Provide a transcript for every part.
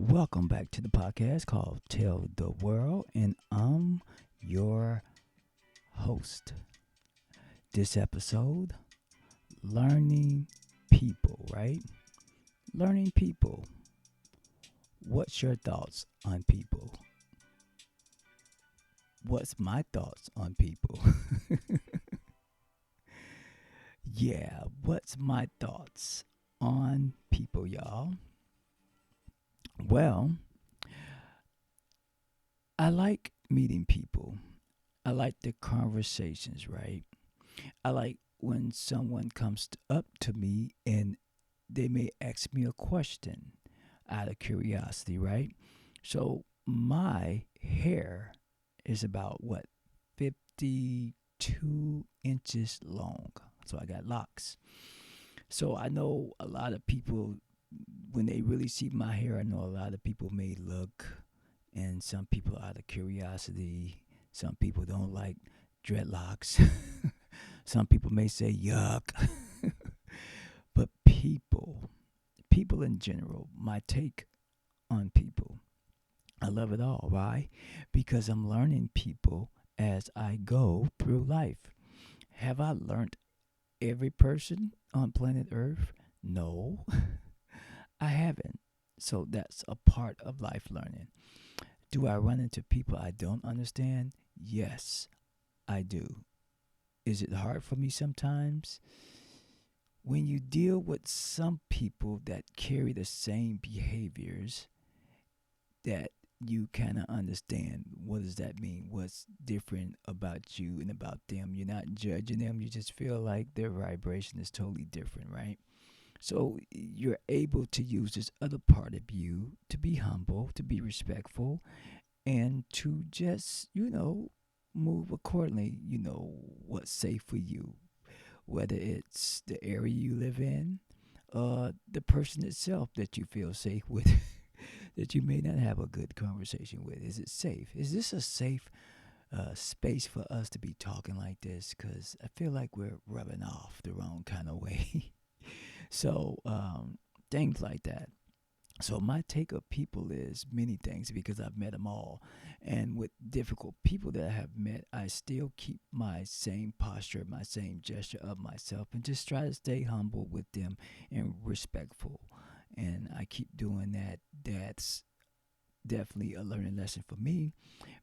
Welcome back to the podcast called Tell the World, and I'm your host. This episode, learning people, right? Learning people. What's your thoughts on people? What's my thoughts on people? Yeah, what's my thoughts on people, y'all? Well, I like meeting people. I like the conversations, right? I like when someone comes up to me and they may ask me a question out of curiosity, right? So my hair is about what, 52 inches long. So I got locks. So I know a lot of people, when they really see my hair, I know a lot of people may look, and some people out of curiosity, some people don't like dreadlocks. Some people may say yuck. But people in general, my take on people, I love it all. Why? Because I'm learning people as I go through life. Have I learned every person on planet Earth? No, I haven't. So that's a part of life learning. Do I run into people I don't understand? Yes, I do. Is it hard for me sometimes? When you deal with some people that carry the same behaviors, that you kind of understand what does that mean, what's different about you and about them. You're not judging them, you just feel like their vibration is totally different, right? So you're able to use this other part of you to be humble, to be respectful, and to just, move accordingly. You know what's safe for you, whether it's the area you live in, the person itself that you feel safe with, that you may not have a good conversation with. Is it safe? Is this a safe space for us to be talking like this? Because I feel like we're rubbing off the wrong kind of way. So, things like that. So my take of people is many things because I've met them all. And with difficult people that I have met, I still keep my same posture, my same gesture of myself, and just try to stay humble with them and respectful. And I keep doing that. That's definitely a learning lesson for me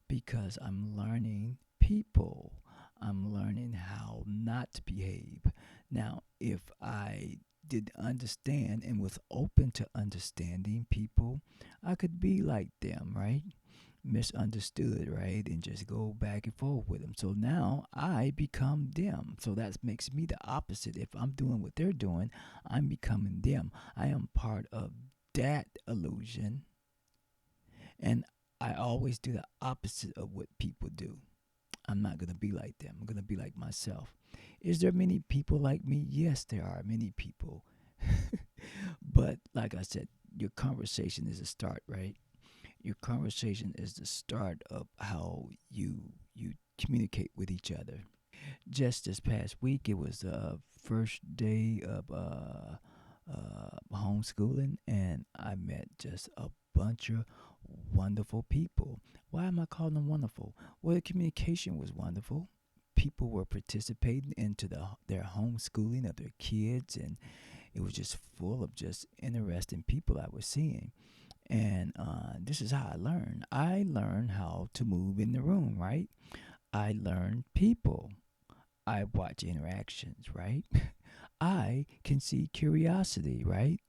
because I'm learning people. I'm learning how not to behave. Now, if I did understand and was open to understanding people, I could be like them, right? Misunderstood, right? And just go back and forth with them. So now I become them. So that makes me the opposite. If I'm doing what they're doing, I'm becoming them. I am part of that illusion. And I always do the opposite of what people do. I'm not going to be like them. I'm going to be like myself. Is there many people like me? Yes, there are many people. But like I said, your conversation is a start, right? Your conversation is the start of how you communicate with each other. Just this past week, it was the first day of homeschooling, and I met just a bunch of wonderful people. Why am I calling them wonderful? Well, the communication was wonderful. People were participating into their homeschooling of their kids, and it was just full of just interesting people I was seeing. And this is how I learned. I learned how to move in the room, right? I learned people. I watch interactions, right? I can see curiosity, right?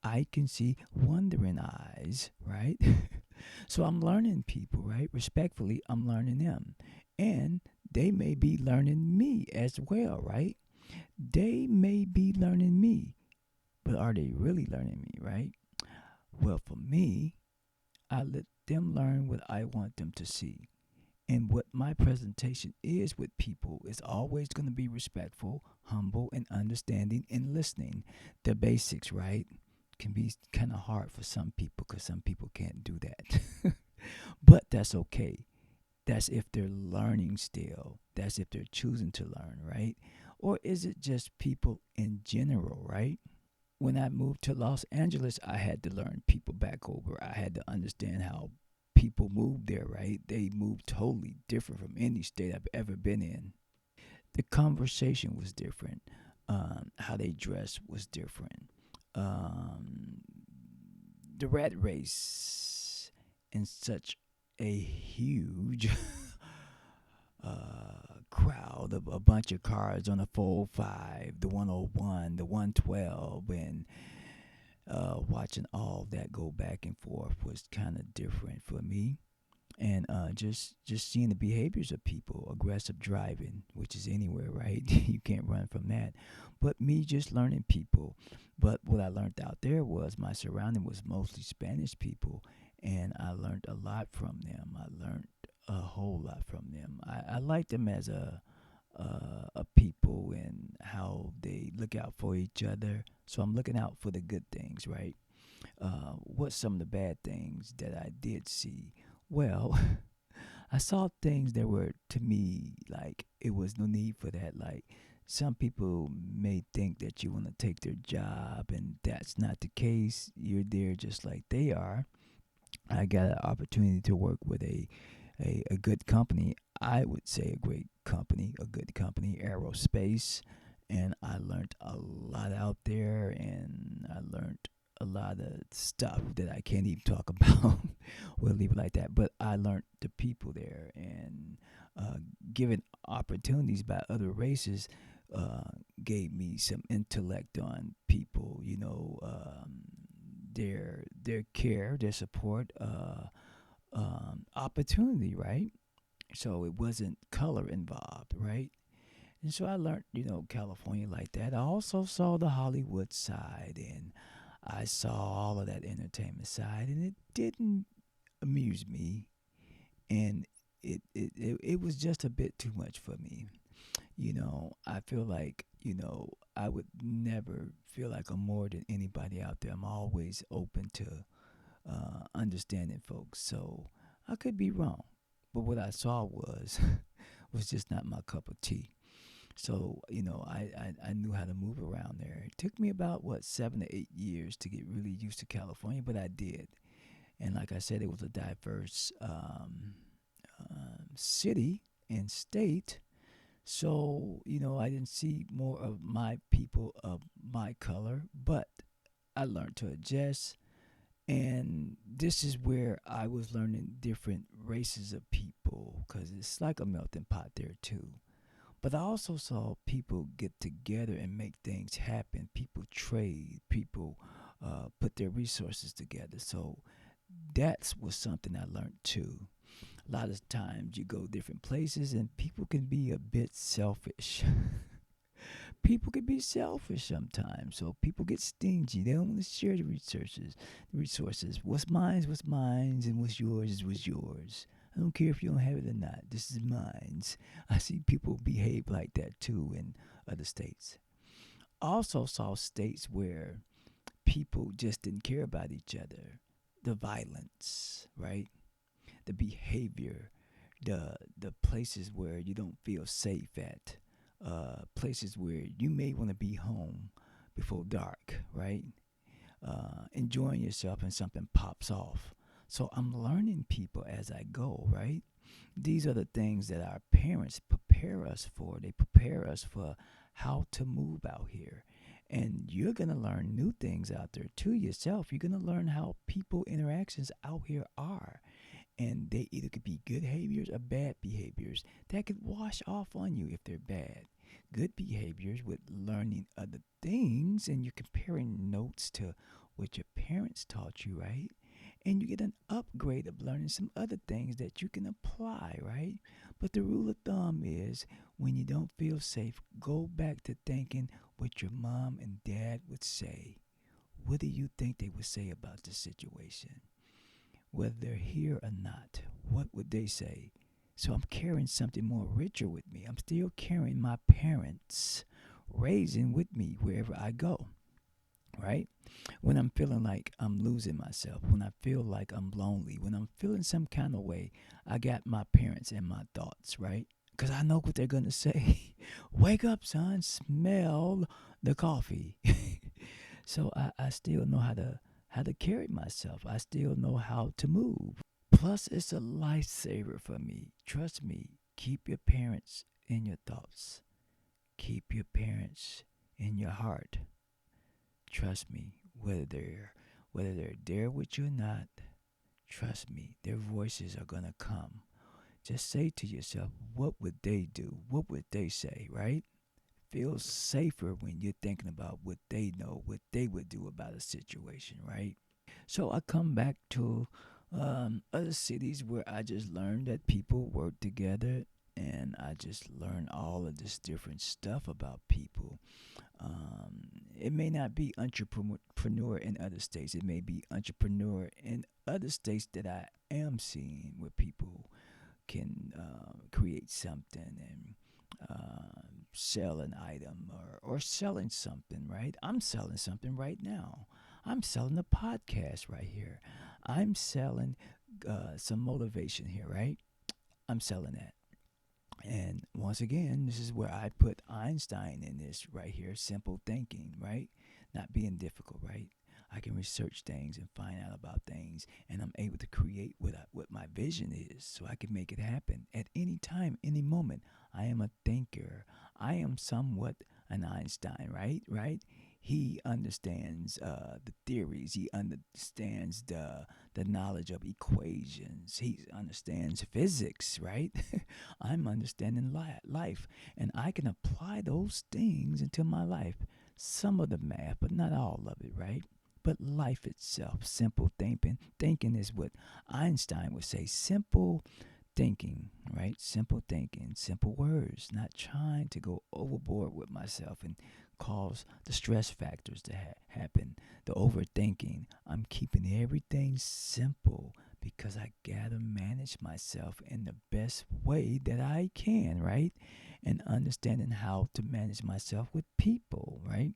I can see wondering eyes, right? So I'm learning people, right? Respectfully, I'm learning them. And they may be learning me as well, right? They may be learning me, but are they really learning me, right? Well, for me, I let them learn what I want them to see. And what my presentation is with people is always going to be respectful, humble, and understanding and listening. The basics, right? Can be kind of hard for some people because some people can't do that. But that's okay. That's if they're learning still. That's if they're choosing to learn, right? Or is it just people in general, right? when I moved to Los Angeles, I had to learn people back over. I had to understand how people move there, right? They move totally different from any state I've ever been in. The conversation was different. How they dress was different. Um, the rat race in such a huge crowd of a bunch of cars on the 405, the 101, the 112, and watching all that go back and forth was kind of different for me. And just seeing the behaviors of people, aggressive driving, which is anywhere, right? You can't run from that. But me just learning people. But what I learned out there was my surrounding was mostly Spanish people, and I learned a lot from them. I learned a whole lot from them. I like them as a people and how they look out for each other. So I'm looking out for the good things, right? What's some of the bad things that I did see? Well, I saw things that were to me like it was no need for that. Like some people may think that you want to take their job, and that's not the case. You're there just like they are. I got an opportunity to work with a good company. I would say a great company, a good company, aerospace. And I learned a lot out there, and I learned a lot of stuff that I can't even talk about. We'll leave it like that. But I learned the people there, and given opportunities by other races, uh, gave me some intellect on people. Their care, their support, opportunity, right? So it wasn't color involved, right? And so I learned, California like that. I also saw the Hollywood side, and I saw all of that entertainment side, and it didn't amuse me, and it was just a bit too much for me. I feel like, I would never feel like I'm more than anybody out there. I'm always open to understanding folks. So I could be wrong, but what I saw was just not my cup of tea. So, I knew how to move around there. It took me about, 7 to 8 years to get really used to California, but I did. And like I said, it was a diverse city and state. So, I didn't see more of my people of my color, but I learned to adjust. And this is where I was learning different races of people because it's like a melting pot there, too. But I also saw people get together and make things happen. People trade. People put their resources together. So that was something I learned too. A lot of times you go different places and people can be a bit selfish. People can be selfish sometimes. So people get stingy. They don't want to share the resources. What's mine's what's mine's, and what's yours is what's yours. I don't care if you don't have it or not. This is mine's. I see people behave like that too in other states. I also saw states where people just didn't care about each other. The violence, right? The behavior, the places where you don't feel safe at, places where you may want to be home before dark, right? Enjoying yourself and something pops off. So I'm learning people as I go, right? These are the things that our parents prepare us for. They prepare us for how to move out here. And you're going to learn new things out there to yourself. You're going to learn how people interactions out here are. And they either could be good behaviors or bad behaviors that could wash off on you if they're bad. Good behaviors with learning other things, and you're comparing notes to what your parents taught you, right? And you get an upgrade of learning some other things that you can apply, right? But the rule of thumb is when you don't feel safe, go back to thinking what your mom and dad would say. What do you think they would say about the situation? Whether they're here or not, what would they say? So I'm carrying something more richer with me. I'm still carrying my parents' raising with me wherever I go, right? When I'm feeling like I'm losing myself, when I feel like I'm lonely, when I'm feeling some kind of way, I got my parents in my thoughts, right? Because I know what they're going to say. Wake up, son, smell the coffee. So I still know how to carry myself. I still know how to move. Plus, it's a lifesaver for me. Trust me. Keep your parents in your thoughts. Keep your parents in your heart. Trust me. Whether they're there with you or not, trust me. Their voices are gonna come. Just say to yourself, what would they do? What would they say? Right? Feels safer when you're thinking about what they know, what they would do about a situation, right? So I come back to other cities where I just learned that people work together, and I just learned all of this different stuff about people. It may not be entrepreneur in other states. It may be entrepreneur in other states that I am seeing where people can create something and sell an item or selling something, right? I'm selling something right now. I'm selling a podcast right here. I'm selling some motivation here, right? I'm selling that. And once again, this is where I put Einstein in this right here, simple thinking, right? Not being difficult, right? I can research things and find out about things, and I'm able to create what my vision is, so I can make it happen at any time, any moment. I am a thinker. I am somewhat an Einstein, right? Right? He understands the theories. He understands the knowledge of equations. He understands physics, right? I'm understanding life, and I can apply those things into my life. Some of the math, but not all of it, right? But life itself, simple thinking. Thinking is what Einstein would say. Simple thinking, right? Simple thinking, simple words. Not trying to go overboard with myself and cause the stress factors to happen. The overthinking. I'm keeping everything simple because I gotta manage myself in the best way that I can, right? And understanding how to manage myself with people, right?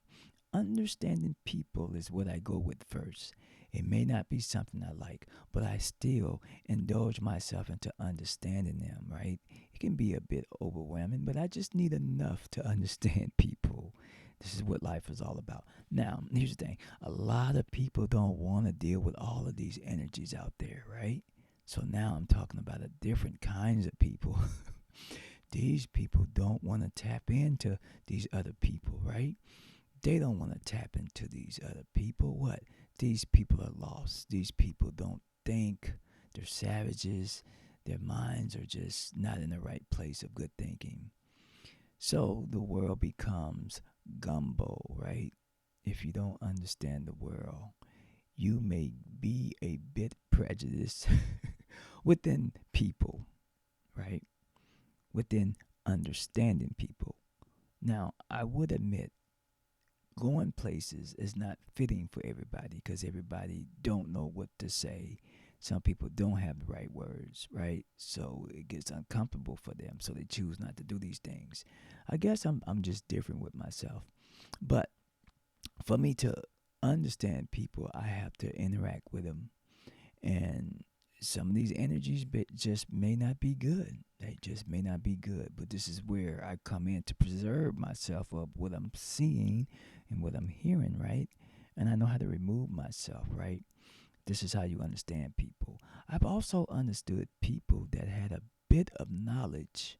Understanding people is what I go with first. It may not be something I like, but I still indulge myself into understanding them, right? It can be a bit overwhelming, but I just need enough to understand people. This is what life is all about. Now, here's the thing, a lot of people don't want to deal with all of these energies out there, right? So now I'm talking about a different kinds of people. These people don't want to tap into these other people, right? They don't want to tap into these other people. What? These people are lost. These people don't think. They're savages. Their minds are just not in the right place of good thinking. So the world becomes gumbo, right? If you don't understand the world, you may be a bit prejudiced within people, right? Within understanding people. Now, I would admit going places is not fitting for everybody because everybody don't know what to say. Some people don't have the right words, right? So it gets uncomfortable for them, so they choose not to do these things. I guess I'm just different with myself. But for me to understand people, I have to interact with them, and some of these energies just may not be good. They just may not be good. But this is where I come in to preserve myself of what I'm seeing and what I'm hearing, right? And I know how to remove myself, right? This is how you understand people. I've also understood people that had a bit of knowledge,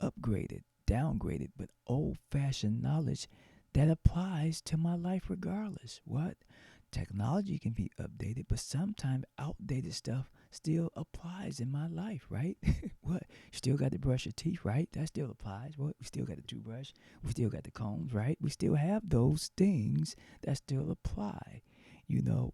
upgraded, downgraded, but old fashioned knowledge that applies to my life regardless. What? Technology can be updated, but sometimes outdated stuff still applies in my life, right? What? Still got to brush your teeth, right? That still applies. What? We still got the toothbrush. We still got the combs, right? We still have those things that still apply. You know,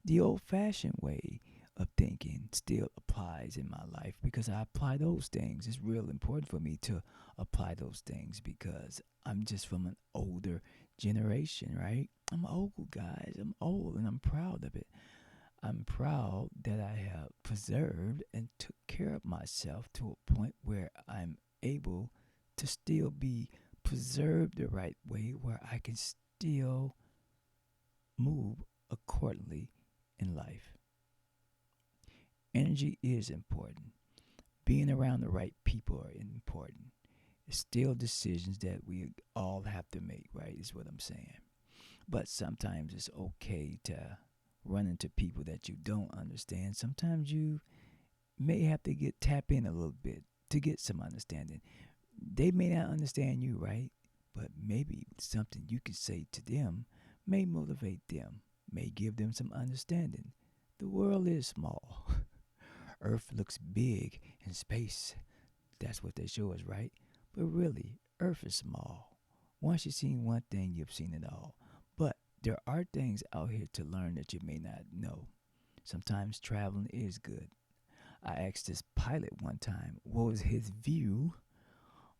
the old fashioned way of thinking still applies in my life because I apply those things. It's real important for me to apply those things because I'm just from an older generation, right? I'm old, guys. I'm old and I'm proud of it. I'm proud that I have preserved and took care of myself to a point where I'm able to still be preserved the right way where I can still move accordingly in life. Energy is important. Being around the right people are important. It's still decisions that we all have to make, right? Is what I'm saying. But sometimes it's okay to run into people that you don't understand. Sometimes you may have to get tap in a little bit to get some understanding. They may not understand you, right? But maybe something you could say to them may motivate them, may give them some understanding. The world is small. Earth looks big in space. That's what they show us, right? But really, Earth is small. Once you've seen one thing, you've seen it all. But there are things out here to learn that you may not know. Sometimes traveling is good. I asked this pilot one time what was his view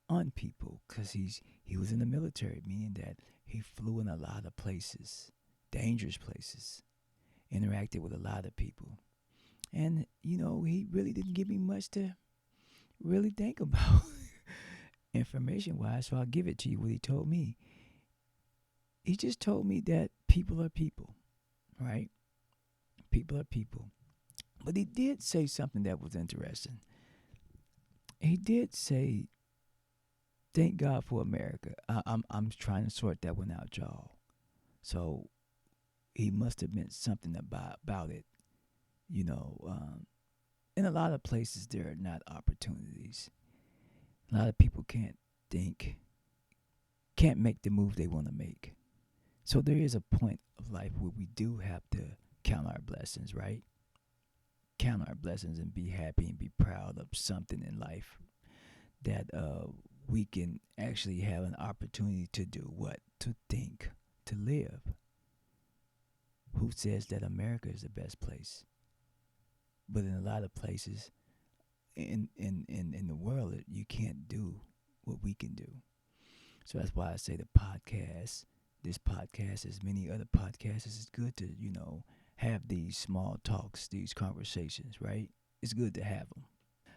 on people because he was in the military, meaning that he flew in a lot of places, dangerous places, interacted with a lot of people. And, he really didn't give me much to really think about information wise, so I'll give it to you what he told me. He just told me that people are people, right? People are people. But he did say something that was interesting. He did say, "Thank God for America." I'm trying to sort that one out, y'all. So he must have meant something about it. You know, in a lot of places there are not opportunities. A lot of people think, can't make the move they want to make. So there is a point of life where we do have to count our blessings, right? Count our blessings and be happy and be proud of something in life that we can actually have an opportunity to do what? To think, to live. Who says that America is the best place? But in a lot of places in the world, you can't do what we can do. So that's why I say this podcast, as many other podcasts, it's good to, have these small talks, these conversations, right? It's good to have them.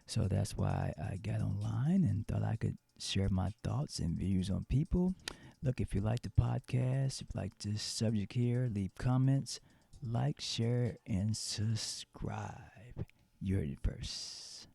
So that's why I got online and thought I could share my thoughts and views on people. Look, if you like the podcast, if you like this subject here, leave comments, like, share, and subscribe. You're the first.